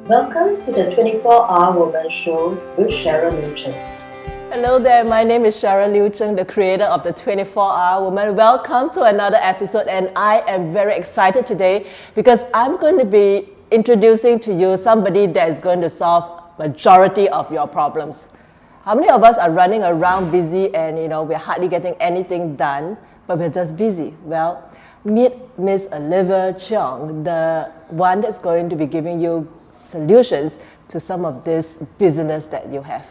Welcome to the 24-Hour Woman Show with Cheryl Liew-Chng. Hello there, my name is Cheryl Liew-Chng, the creator of the 24-Hour Woman. Welcome to another episode, and I am very excited today because I'm going to be introducing to you somebody that is going to solve majority of your problems. How many of us are running around busy and we're hardly getting anything done, but we're just busy? Well, meet Miss Olivia Chiong, the one that's going to be giving you solutions to some of this business that you have.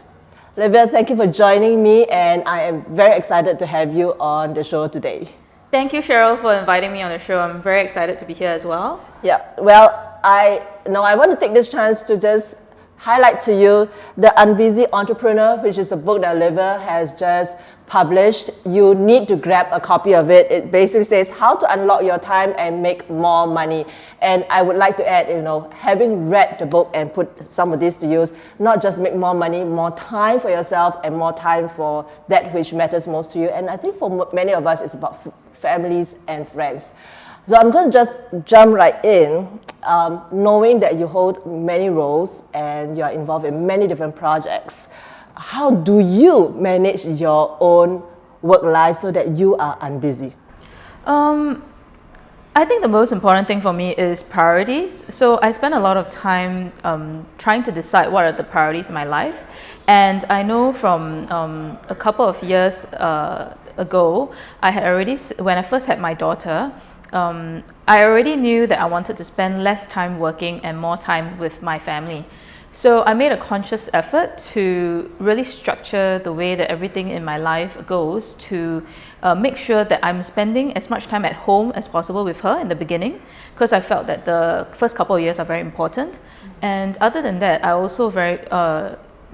Olivia, thank you for joining me, and I am very excited to have you on the show today. Thank you, Cheryl, for inviting me on the show. I'm very excited to be here as well. Yeah, well, I want to take this chance to just highlight to you the Unbusy Entrepreneur, which is a book that Olivia has just published. You need to grab a copy of it. It basically says how to unlock your time and make more money. And I would like to add, having read the book and put some of this to use, not just make more money, more time for yourself and more time for that which matters most to you. And I think for many of us, it's about families and friends. So I'm going to just jump right in, knowing that you hold many roles and you're involved in many different projects. How do you manage your own work life so that you are unbusy? I think the most important thing for me is priorities. So I spend a lot of time trying to decide what are the priorities in my life. And I know from a couple of years ago, when I first had my daughter, I already knew that I wanted to spend less time working and more time with my family. So I made a conscious effort to really structure the way that everything in my life goes to make sure that I'm spending as much time at home as possible with her in the beginning, because I felt that the first couple of years are very important. And other than that, I also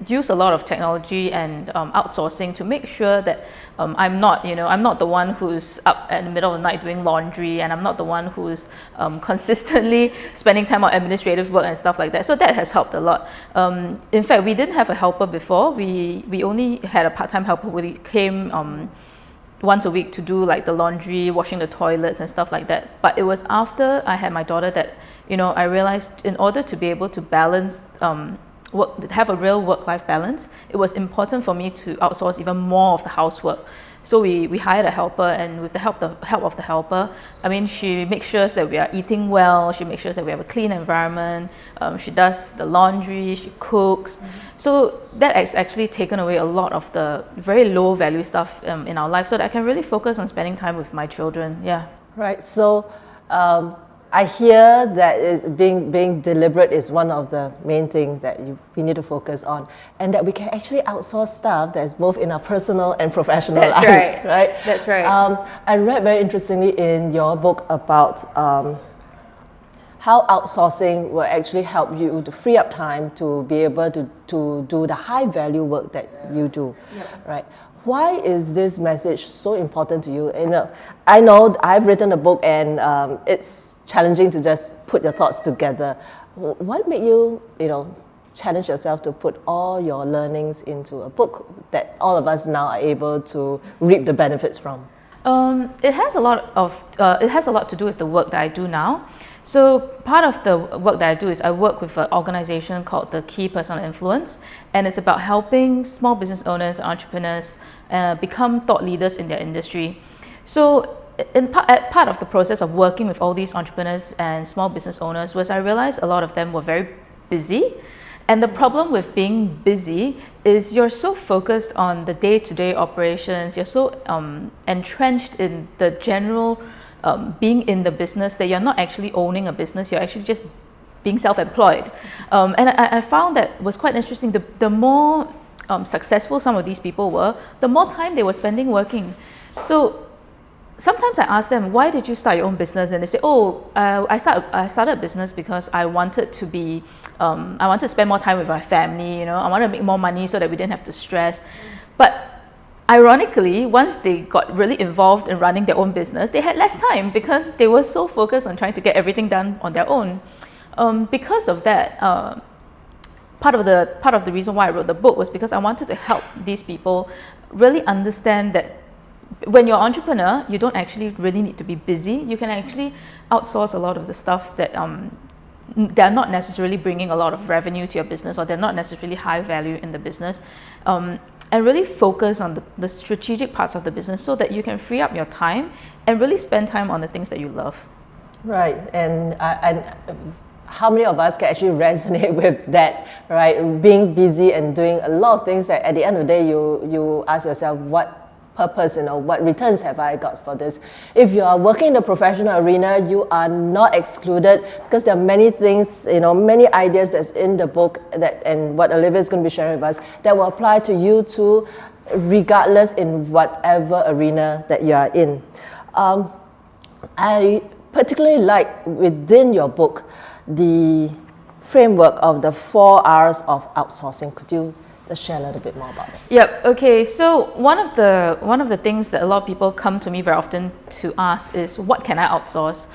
use a lot of technology and outsourcing to make sure that I'm not the one who's up in the middle of the night doing laundry, and I'm not the one who's consistently spending time on administrative work and stuff like that. So that has helped a lot. In fact, we didn't have a helper before. We only had a part-time helper who came once a week to do like the laundry, washing the toilets and stuff like that. But it was after I had my daughter that I realized in order to be able to balance have a real work-life balance, it was important for me to outsource even more of the housework. So we hired a helper, and with the help of the helper, she makes sure that we are eating well, she makes sure that we have a clean environment, she does the laundry, she cooks. So that has actually taken away a lot of the very low value stuff in our life, so that I can really focus on spending time with my children. Yeah. Right, so I hear that being deliberate is one of the main things that we need to focus on, and that we can actually outsource stuff that's both in our personal and professional lives, right? That's right. I read very interestingly in your book about how outsourcing will actually help you to free up time to be able to do the high value work that you do, right? Why is this message so important to you? I know I've written a book, and it's challenging to just put your thoughts together. What made you, challenge yourself to put all your learnings into a book that all of us now are able to reap the benefits from? It has a lot to do with the work that I do now. So part of the work that I do is I work with an organization called the Key Personal Influence, and it's about helping small business owners, entrepreneurs become thought leaders in their industry. So part of the process of working with all these entrepreneurs and small business owners was I realized a lot of them were very busy. And the problem with being busy is you're so focused on the day-to-day operations, you're so entrenched in the general being in the business that you're not actually owning a business, you're actually just being self-employed. And I found that was quite interesting. The more successful some of these people were, the more time they were spending working. So sometimes I ask them, why did you start your own business? And they say, I started a business because I wanted to spend more time with my family, I wanted to make more money so that we didn't have to stress. But ironically, once they got really involved in running their own business, they had less time because they were so focused on trying to get everything done on their own. Because of that, part of the reason why I wrote the book was because I wanted to help these people really understand that when you're an entrepreneur, you don't actually really need to be busy. You can actually outsource a lot of the stuff that they're not necessarily bringing a lot of revenue to your business, or they're not necessarily high value in the business. And really focus on the strategic parts of the business so that you can free up your time and really spend time on the things that you love. Right, and how many of us can actually resonate with that, right? Being busy and doing a lot of things that at the end of the day, you ask yourself, what purpose, what returns have I got for this? If you are working in the professional arena, you are not excluded, because there are many things, many ideas that's in the book and what Olivia is going to be sharing with us that will apply to you too, regardless in whatever arena that you are in. I particularly like within your book the framework of the 4 R's of outsourcing. Could you just share a little bit more about it? Yep. Okay. So one of the things that a lot of people come to me very often to ask is, what can I outsource?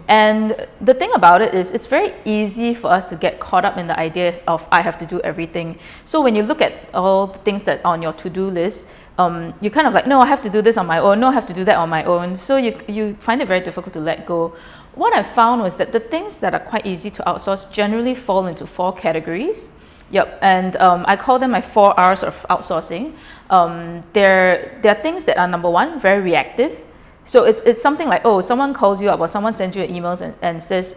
And the thing about it is, it's very easy for us to get caught up in the ideas of I have to do everything. So when you look at all the things that are on your to-do list, you kind of like, no, I have to do this on my own. No, I have to do that on my own. So you find it very difficult to let go. What I found was that the things that are quite easy to outsource generally fall into 4 categories. Yep, and I call them my 4 R's of outsourcing. There are things that are, number 1, very reactive. So it's something like, someone calls you up or someone sends you an email and says,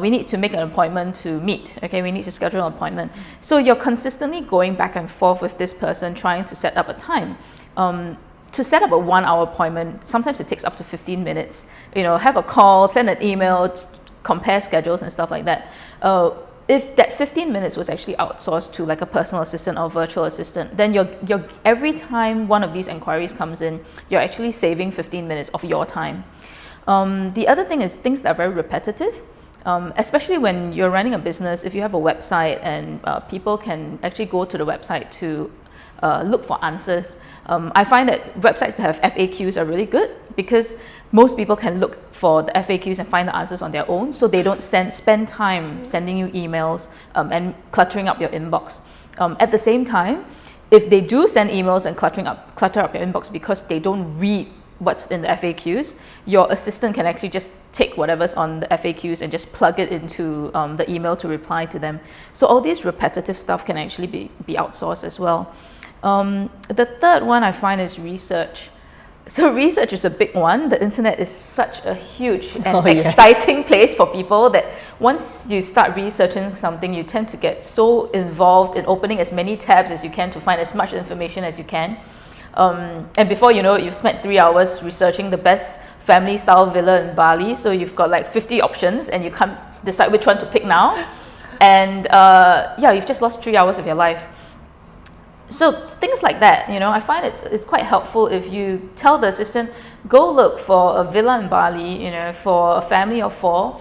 we need to make an appointment to meet. Okay, we need to schedule an appointment. So you're consistently going back and forth with this person trying to set up a time. To set up a 1-hour appointment, sometimes it takes up to 15 minutes. Have a call, send an email, compare schedules and stuff like that. If that 15 minutes was actually outsourced to like a personal assistant or virtual assistant, then you're every time one of these inquiries comes in, you're actually saving 15 minutes of your time. The other thing is things that are very repetitive, especially when you're running a business. If you have a website and people can actually go to the website to look for answers. I find that websites that have FAQs are really good, because most people can look for the FAQs and find the answers on their own, so they don't spend time sending you emails and cluttering up your inbox. At the same time, if they do send emails and clutter up your inbox because they don't read what's in the FAQs, your assistant can actually just take whatever's on the FAQs and just plug it into the email to reply to them. So all this repetitive stuff can actually be outsourced as well. The third one I find is research. So research is a big one. The internet is such a huge and exciting place for people that once you start researching something, you tend to get so involved in opening as many tabs as you can to find as much information as you can. And before you know it, you've spent 3 hours researching the best family style villa in Bali. So you've got like 50 options and you can't decide which one to pick now. And you've just lost 3 hours of your life. So things like that, I find it's quite helpful if you tell the assistant, go look for a villa in Bali, for a family of 4,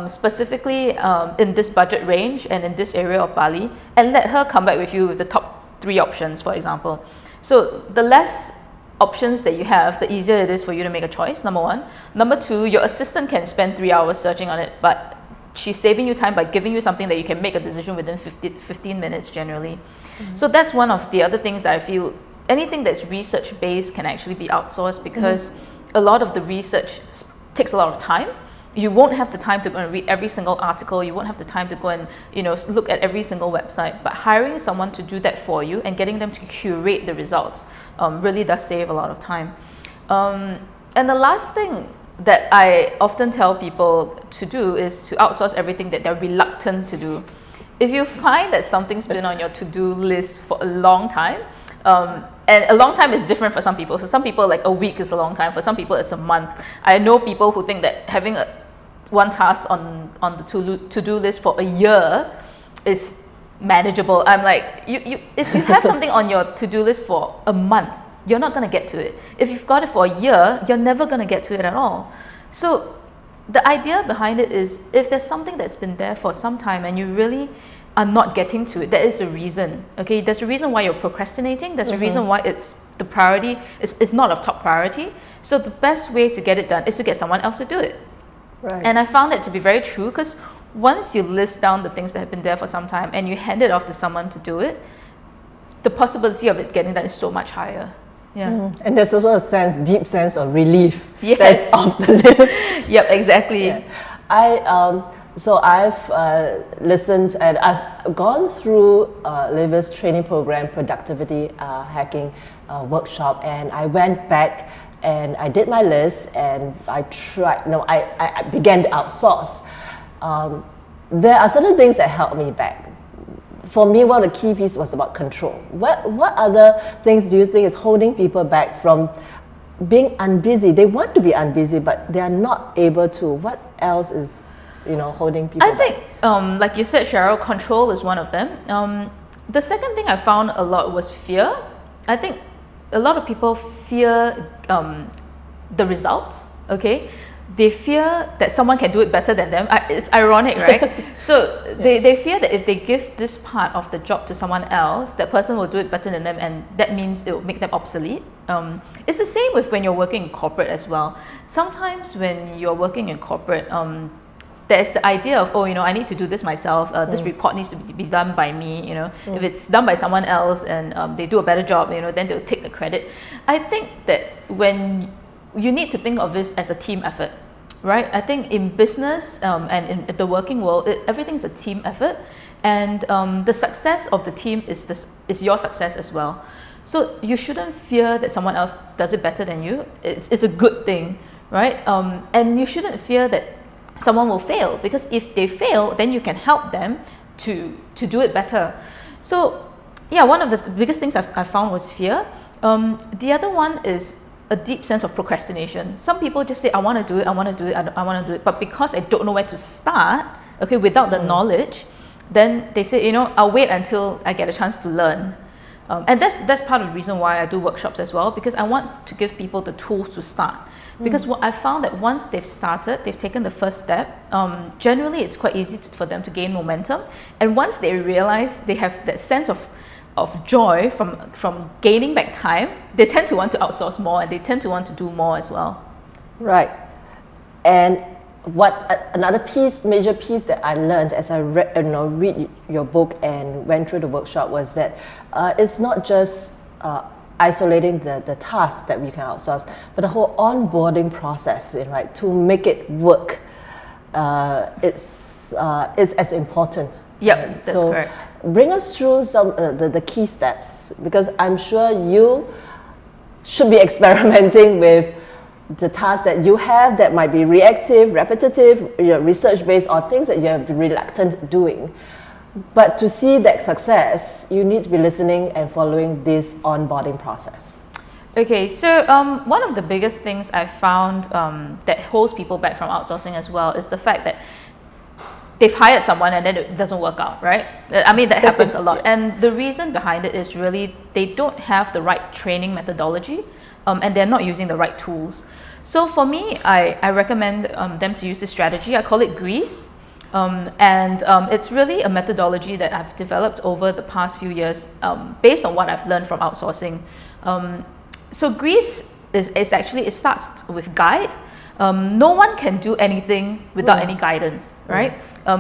specifically in this budget range and in this area of Bali, and let her come back with you with the top 3 options, for example. So the less options that you have, the easier it is for you to make a choice, number 1. Number 2, your assistant can spend 3 hours searching on it, but she's saving you time by giving you something that you can make a decision within 15 minutes generally. Mm-hmm. So that's one of the other things that I feel, anything that's research-based can actually be outsourced, because a lot of the research takes a lot of time. You won't have the time to go and read every single article. You won't have the time to go and look at every single website. But hiring someone to do that for you and getting them to curate the results really does save a lot of time. And the last thing that I often tell people to do is to outsource everything that they're reluctant to do. If you find that something's been on your to-do list for a long time, and a long time is different for some people. So some people, like a week is a long time. For some people, it's a month. I know people who think that having one task on the to-do list for a year is manageable. I'm like, if you have something on your to-do list for a month, you're not going to get to it. If you've got it for a year, you're never going to get to it at all. So the idea behind it is, if there's something that's been there for some time and you really are not getting to it, there is a reason. Okay, there's a reason why you're procrastinating. There's a reason why it's the priority. It's not of top priority. So the best way to get it done is to get someone else to do it. Right. And I found that to be very true, because once you list down the things that have been there for some time and you hand it off to someone to do it, the possibility of it getting done is so much higher. Yeah. And there's also a deep sense of relief that's off the list. Yep, exactly. Yeah. So I've listened and I've gone through Olivia's training program, productivity hacking workshop, and I went back and I did my list and I tried. No, I began to outsource. There are certain things that held me back. For me, one of the key pieces was about control. What other things do you think is holding people back from being unbusy? They want to be unbusy, but they are not able to. What else is holding people back? I think, like you said, Cheryl, control is one of them. The second thing I found a lot was fear. I think a lot of people fear the results. Okay. They fear that someone can do it better than them. It's ironic, right? So they fear that if they give this part of the job to someone else, that person will do it better than them, and that means it will make them obsolete. It's the same with when you're working in corporate as well. Sometimes when you're working in corporate, there's the idea of, I need to do this myself. This report needs to be done by me. If it's done by someone else and they do a better job, then they'll take the credit. I think that when you need to think of this as a team effort, right? I think in business and in the working world, everything's a team effort, and the success of the team is your success as well. So you shouldn't fear that someone else does it better than you. It's a good thing, right? And you shouldn't fear that someone will fail, because if they fail, then you can help them to do it better. So yeah, one of the biggest things I found was fear. The other one is a deep sense of procrastination. Some people just say, I want to do it, I want to do it, I want to do it. But because I don't know where to start, okay, without the knowledge, then they say, I'll wait until I get a chance to learn. And that's part of the reason why I do workshops as well, because I want to give people the tools to start. Because what I found that once they've started, they've taken the first step, generally it's quite easy for them to gain momentum. And once they realize they have that sense of joy from gaining back time, they tend to want to outsource more, and they tend to want to do more as well. Right. And another major piece that I learned as I read your book and went through the workshop was that it's not just isolating the tasks that we can outsource, but the whole onboarding process, right, to make it work is as important. Yep, that's correct. Bring us through some the key steps, because I'm sure you should be experimenting with the tasks that you have that might be reactive, repetitive, research-based, or things that you have been reluctant doing. But to see that success, you need to be listening and following this onboarding process. Okay, so one of the biggest things I found that holds people back from outsourcing as well is the fact that they've hired someone and then it doesn't work out, right? I mean, that happens a lot. Yes. And the reason behind it is really they don't have the right training methodology and they're not using the right tools. So for me, I recommend them to use this strategy. I call it GREASE. It's really a methodology that I've developed over the past few years based on what I've learned from outsourcing. So GREASE is actually, it starts with guide. No one can do anything without any guidance, right?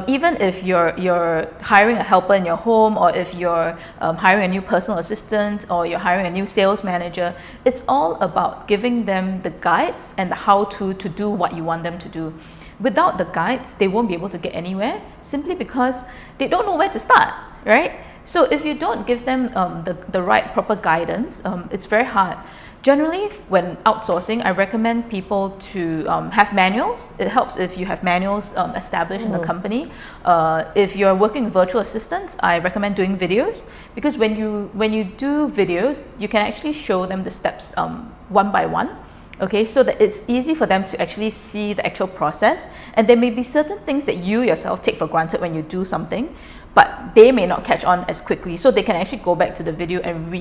Even if you're hiring a helper in your home, or if you're hiring a new personal assistant, or you're hiring a new sales manager, it's all about giving them the guides and the how-to do what you want them to do. Without the guides, they won't be able to get anywhere, simply because they don't know where to start, right? So if you don't give them the right proper guidance, it's very hard. Generally, when outsourcing, I recommend people to have manuals. It helps if you have manuals established in the company. If you're working with virtual assistants, I recommend doing videos, because when you do videos, you can actually show them the steps one by one. Okay, so that it's easy for them to actually see the actual process. And there may be certain things that you yourself take for granted when you do something, but they may not catch on as quickly. So they can actually go back to the video and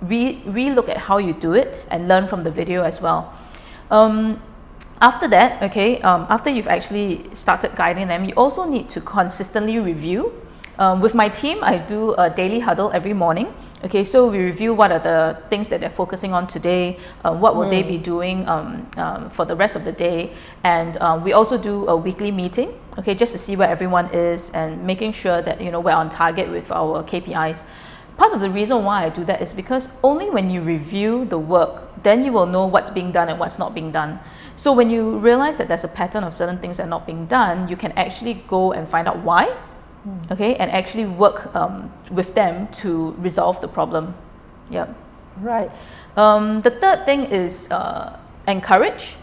re-look at how you do it and learn from the video as well. After that, okay, after you've actually started guiding them, you also need to consistently review. With my team, I do a daily huddle every morning. Okay, so we review what are the things that they're focusing on today, what will they be doing for the rest of the day, and we also do a weekly meeting, okay, just to see where everyone is and making sure that we're on target with our KPIs. Part of the reason why I do that is because only when you review the work, then you will know what's being done and what's not being done. So when you realize that there's a pattern of certain things that are not being done, you can actually go and find out why, okay, and actually work with them to resolve the problem. Yeah. Right. The third thing is encourage.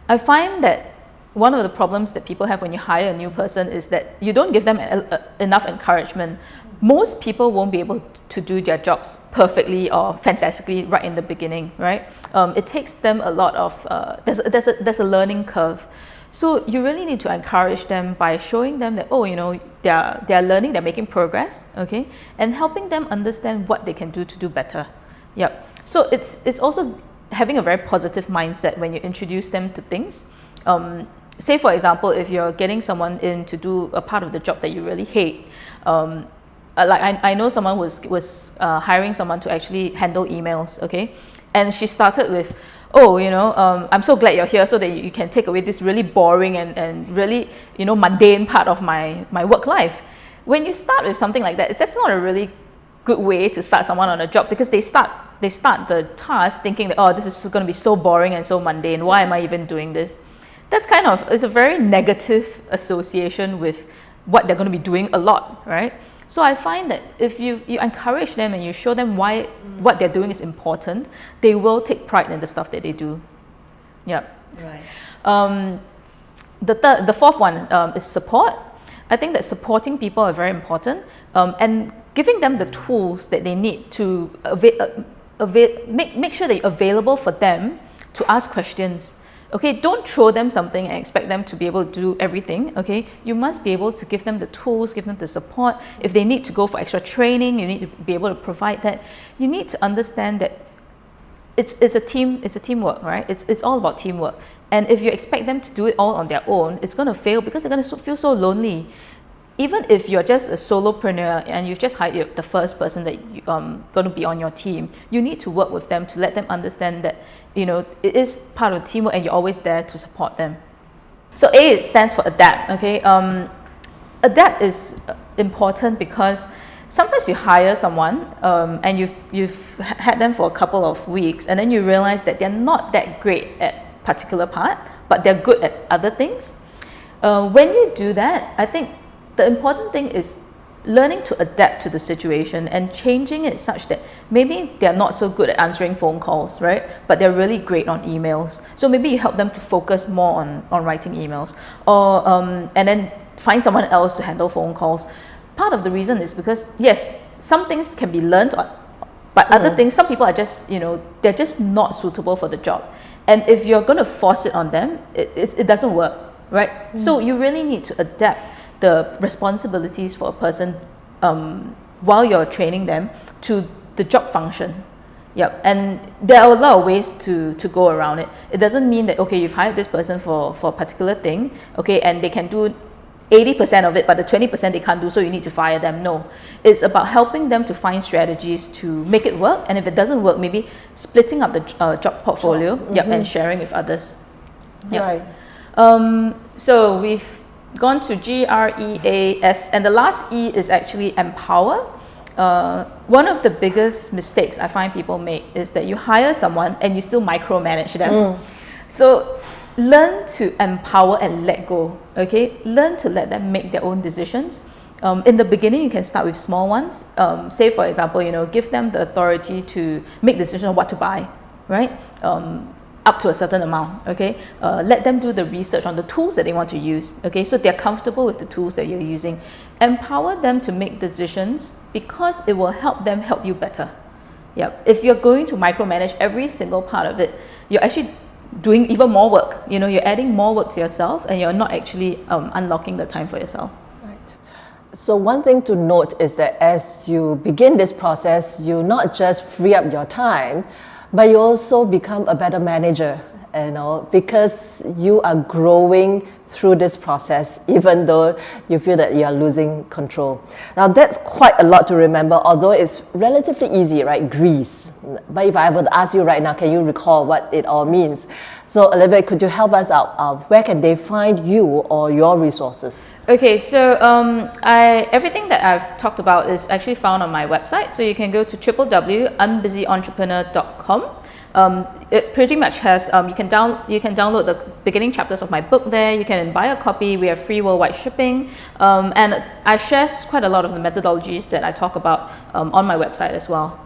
I find that one of the problems that people have when you hire a new person is that you don't give them enough encouragement. Most people won't be able to do their jobs perfectly or fantastically right in the beginning, right? It takes them a lot of, there's a learning curve. So you really need to encourage them by showing them that, oh, you know, they're learning, they're making progress, okay? And helping them understand what they can do better. Yep. So it's also having a very positive mindset when you introduce them to things. Say, for example, if you're getting someone in to do a part of the job that you really hate, like I know someone was hiring someone to actually handle emails, okay? And she started with, oh, you know, I'm so glad you're here so that you can take away this really boring and really, you know, mundane part of my work life. When you start with something like that, that's not a really good way to start someone on a job, because they start the task thinking that, oh, this is going to be so boring and so mundane. Why am I even doing this? That's it's a very negative association with what they're going to be doing a lot, right? So I find that if you encourage them and you show them why what they're doing is important, they will take pride in the stuff that they do. Yeah. Right. The fourth one is support. I think that supporting people are very important, and giving them the tools that they need to make sure that you're available for them to ask questions. Okay, don't throw them something and expect them to be able to do everything, okay? You must be able to give them the tools, give them the support. If they need to go for extra training, you need to be able to provide that. You need to understand that it's a teamwork, right? It's all about teamwork. And if you expect them to do it all on their own, it's going to fail because they're going to feel so lonely. Even if you're just a solopreneur and you've just hired the first person that going to be on your team, you need to work with them to let them understand that, you know, it is part of the teamwork and you're always there to support them. So A, stands for adapt, okay? Adapt is important because sometimes you hire someone and you've had them for a couple of weeks, and then you realize that they're not that great at particular part, but they're good at other things. When you do that, I think the important thing is learning to adapt to the situation and changing it such that maybe they're not so good at answering phone calls, right? But they're really great on emails. So maybe you help them to focus more on writing emails, or and then find someone else to handle phone calls. Part of the reason is because, yes, some things can be learned, but other things, some people are just, you know, they're just not suitable for the job. And if you're going to force it on them, it doesn't work, right? So you really need to adapt the responsibilities for a person while you're training them to the job function. Yep. And there are a lot of ways to go around it. It doesn't mean that, okay, you've hired this person for a particular thing, okay, and they can do 80% of it, but the 20% they can't do, so you need to fire them. No. It's about helping them to find strategies to make it work, and if it doesn't work, maybe splitting up the job portfolio, and sharing with others. Yep. Right. So we've gone to GREAS, and the last E is actually empower. One of the biggest mistakes I find people make is that you hire someone and you still micromanage them. So learn to empower and let go, okay? Learn to let them make their own decisions. In the beginning, you can start with small ones. Say, for example, you know, give them the authority to make decisions on what to buy, right? Up to a certain amount, okay? Let them do the research on the tools that they want to use, okay? So they're comfortable with the tools that you're using. Empower them to make decisions because it will help them help you better. Yep. If you're going to micromanage every single part of it, you're actually doing even more work. You know, you're adding more work to yourself and you're not actually unlocking the time for yourself. Right. So one thing to note is that as you begin this process, you not just free up your time, but you also become a better manager, you know, because you are growing through this process, even though you feel that you are losing control. Now that's quite a lot to remember, although it's relatively easy, right? Grease. But if I were to ask you right now, can you recall what it all means? So Olivia, could you help us out? Where can they find you or your resources? Okay, so everything that I've talked about is actually found on my website. So you can go to www.unbusyentrepreneur.com. It pretty much has, you can download the beginning chapters of my book there. You can buy a copy. We have free worldwide shipping. And I share quite a lot of the methodologies that I talk about on my website as well.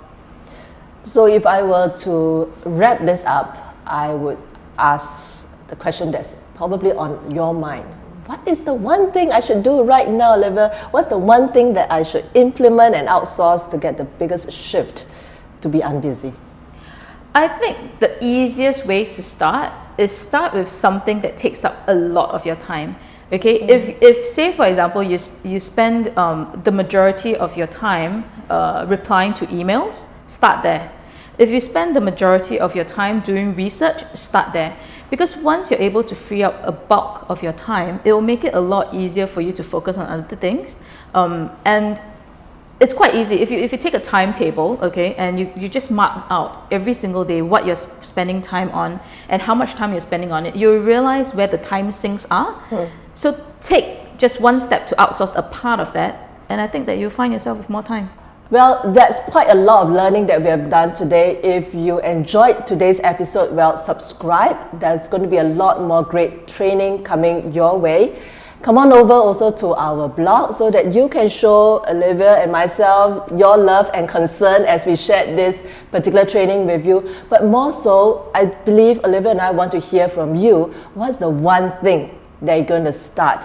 So if I were to wrap this up, I would ask the question that's probably on your mind. What is the one thing I should do right now, Olivia? What's the one thing that I should implement and outsource to get the biggest shift to be unbusy? I think the easiest way to start is start with something that takes up a lot of your time. Okay, if say for example you spend the majority of your time replying to emails, start there. If you spend the majority of your time doing research, start there. Because once you're able to free up a bulk of your time, it will make it a lot easier for you to focus on other things. And it's quite easy. If you take a timetable, okay, and you just mark out every single day what you're spending time on and how much time you're spending on it, you'll realize where the time sinks are. So take just one step to outsource a part of that, and I think that you'll find yourself with more time. Well, that's quite a lot of learning that we have done today. If you enjoyed today's episode, well, subscribe. There's going to be a lot more great training coming your way. Come on over also to our blog so that you can show Olivia and myself your love and concern as we shared this particular training with you. But more so, I believe Olivia and I want to hear from you. What's the one thing that you're going to start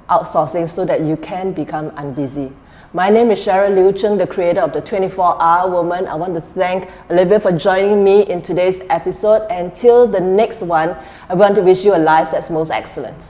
outsourcing so that you can become unbusy? My name is Cheryl Liew-Chng, the creator of the 24-Hour Woman. I want to thank Olivia for joining me in today's episode. Until the next one, I want to wish you a life that's most excellent.